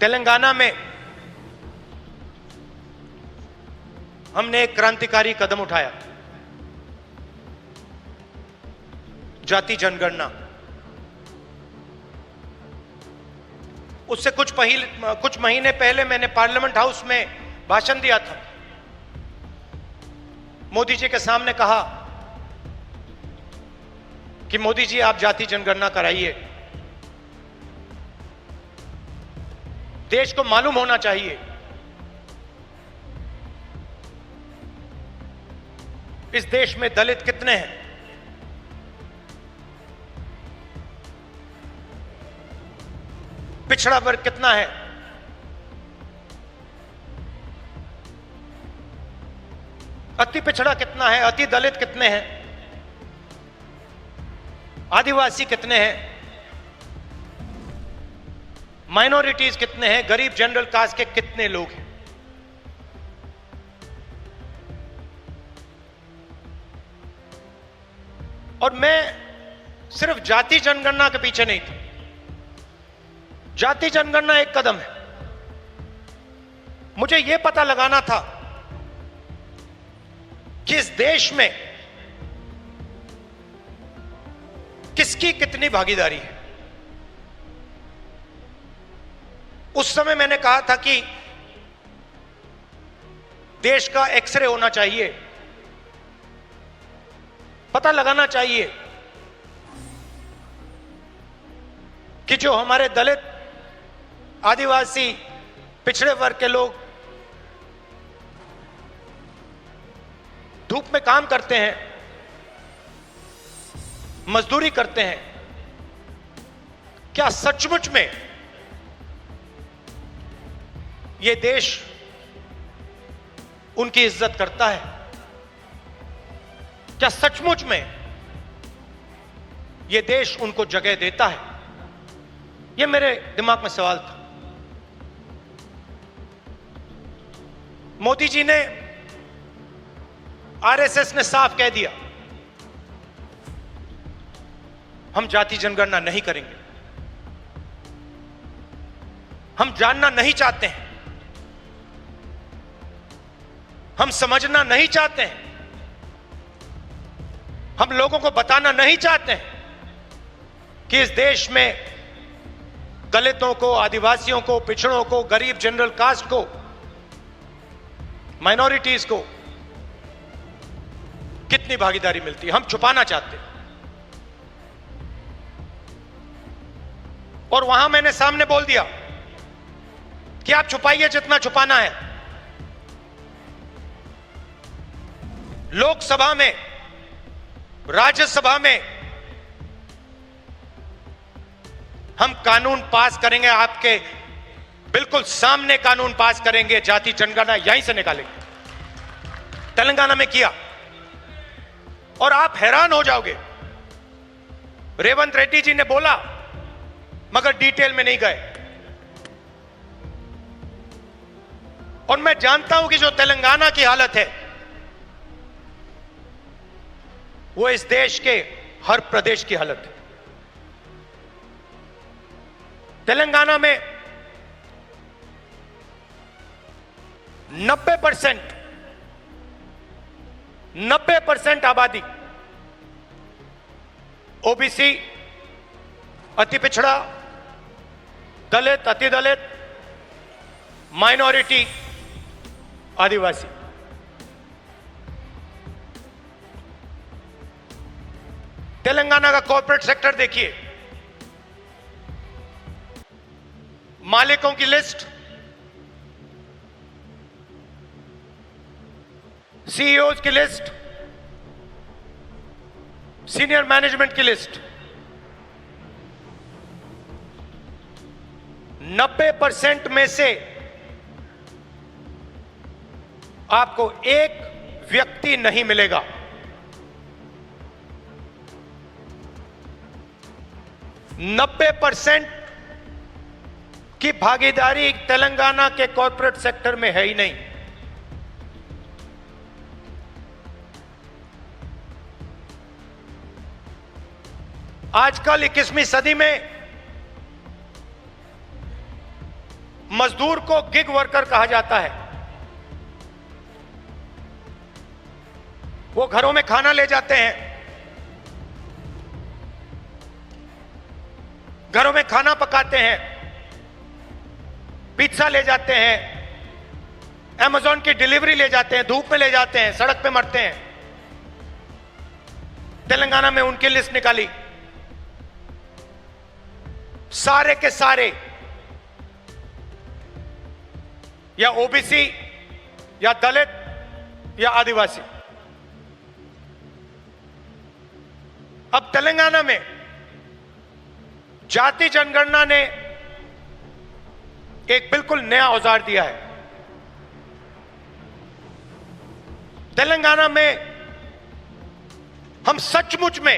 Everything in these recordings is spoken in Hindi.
तेलंगाना में हमने एक क्रांतिकारी कदम उठाया, जाति जनगणना। उससे कुछ महीने पहले मैंने पार्लियामेंट हाउस में भाषण दिया था। मोदी जी के सामने कहा कि मोदी जी आप जाति जनगणना कराइए, देश को मालूम होना चाहिए इस देश में दलित कितने हैं, पिछड़ा वर्ग कितना है, अति पिछड़ा कितना है, अति दलित कितने हैं, आदिवासी कितने हैं, माइनॉरिटीज कितने हैं, गरीब जनरल कास्ट के कितने लोग हैं। और मैं सिर्फ जाति जनगणना के पीछे नहीं था। जाति जनगणना एक कदम है। मुझे यह पता लगाना था कि इस देश में किसकी कितनी भागीदारी है। उस समय मैंने कहा था कि देश का एक्सरे होना चाहिए, पता लगाना चाहिए कि जो हमारे दलित, आदिवासी, पिछड़े वर्ग के लोग धूप में काम करते हैं, मजदूरी करते हैं, क्या सचमुच में यह देश उनकी इज्जत करता है? क्या सचमुच में यह देश उनको जगह देता है? यह मेरे दिमाग में सवाल था। मोदी जी ने, आरएसएस ने साफ कह दिया हम जाति जनगणना नहीं करेंगे, हम जानना नहीं चाहते हैं, हम समझना नहीं चाहते हैं, हम लोगों को बताना नहीं चाहते हैं कि इस देश में दलितों को, आदिवासियों को, पिछड़ों को, गरीब जनरल कास्ट को, माइनॉरिटीज को कितनी भागीदारी मिलती है। हम छुपाना चाहते हैं। और वहां मैंने सामने बोल दिया कि आप छुपाइए जितना छुपाना है। लोकसभा में, राज्यसभा में हम कानून पास करेंगे, आपके बिल्कुल सामने कानून पास करेंगे, जाति जनगणना यहीं से निकालेंगे। तेलंगाना में किया और आप हैरान हो जाओगे। रेवंत रेड्डी जी ने बोला मगर डिटेल में नहीं गए। और मैं जानता हूं कि जो तेलंगाना की हालत है वो इस देश के हर प्रदेश की हालत है। तेलंगाना में 90% आबादी ओबीसी, अति पिछड़ा, दलित, अति दलित, माइनॉरिटी, आदिवासी। तेलंगाना का कॉर्पोरेट सेक्टर देखिए, मालिकों की लिस्ट, सीईओज की लिस्ट, सीनियर मैनेजमेंट की लिस्ट, 90% में से आपको एक व्यक्ति नहीं मिलेगा 90% की भागीदारी तेलंगाना के कॉर्पोरेट सेक्टर में है ही नहीं। आजकल 21वीं सदी में मजदूर को गिग वर्कर कहा जाता है। वो घरों में खाना ले जाते हैं, घरों में खाना पकाते हैं, पिज्जा ले जाते हैं, अमेज़न की डिलीवरी ले जाते हैं, धूप में ले जाते हैं, सड़क पे मरते हैं। तेलंगाना में उनकी लिस्ट निकाली, सारे के सारे या ओबीसी या दलित या आदिवासी। अब तेलंगाना में जाति जनगणना ने एक बिल्कुल नया औजार दिया है। तेलंगाना में हम सचमुच में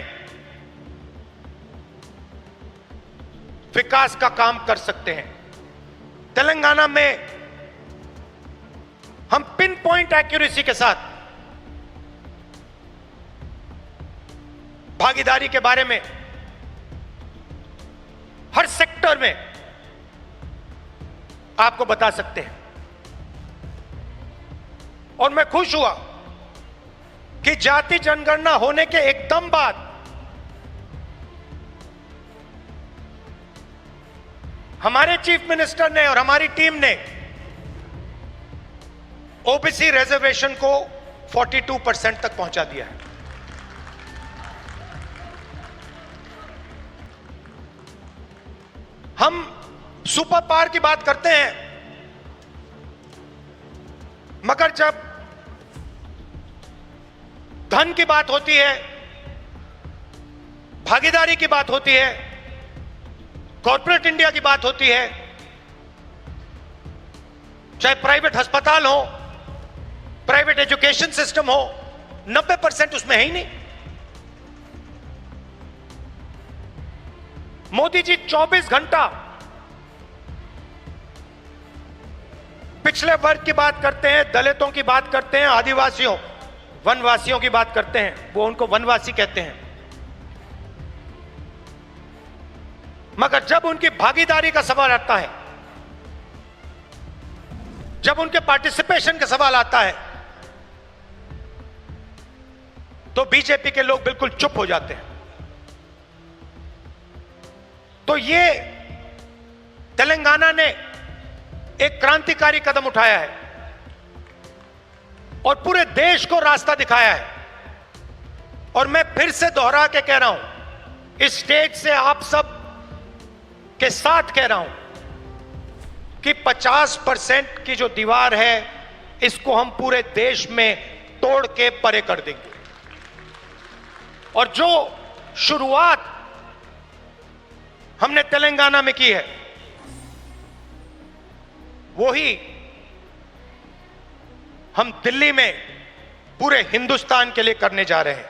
विकास का काम कर सकते हैं। तेलंगाना में हम पिन पॉइंट एक्यूरेसी के साथ भागीदारी के बारे में हर सेक्टर में आपको बता सकते हैं। और मैं खुश हुआ कि जाति जनगणना होने के एकदम बाद हमारे चीफ मिनिस्टर ने और हमारी टीम ने ओबीसी रिजर्वेशन को 42% तक पहुंचा दिया है। हम सुपर पावर की बात करते हैं, मगर जब धन की बात होती है, भागीदारी की बात होती है, कॉर्पोरेट इंडिया की बात होती है, चाहे प्राइवेट अस्पताल हो, प्राइवेट एजुकेशन सिस्टम हो, 90% उसमें है ही नहीं। मोदी जी 24 घंटा पिछले वर्ग की बात करते हैं, दलितों की बात करते हैं, आदिवासियों वनवासियों की बात करते हैं, वो उनको वनवासी कहते हैं। मगर जब उनकी भागीदारी का सवाल आता है, जब उनके पार्टिसिपेशन का सवाल आता है, तो बीजेपी के लोग बिल्कुल चुप हो जाते हैं। तो ये तेलंगाना ने एक क्रांतिकारी कदम उठाया है और पूरे देश को रास्ता दिखाया है। और मैं फिर से दोहरा के कह रहा हूं, इस स्टेज से आप सब के साथ कह रहा हूं कि 50% की जो दीवार है, इसको हम पूरे देश में तोड़ के परे कर देंगे। और जो शुरुआत हमने तेलंगाना में की है, वही हम दिल्ली में पूरे हिंदुस्तान के लिए करने जा रहे हैं।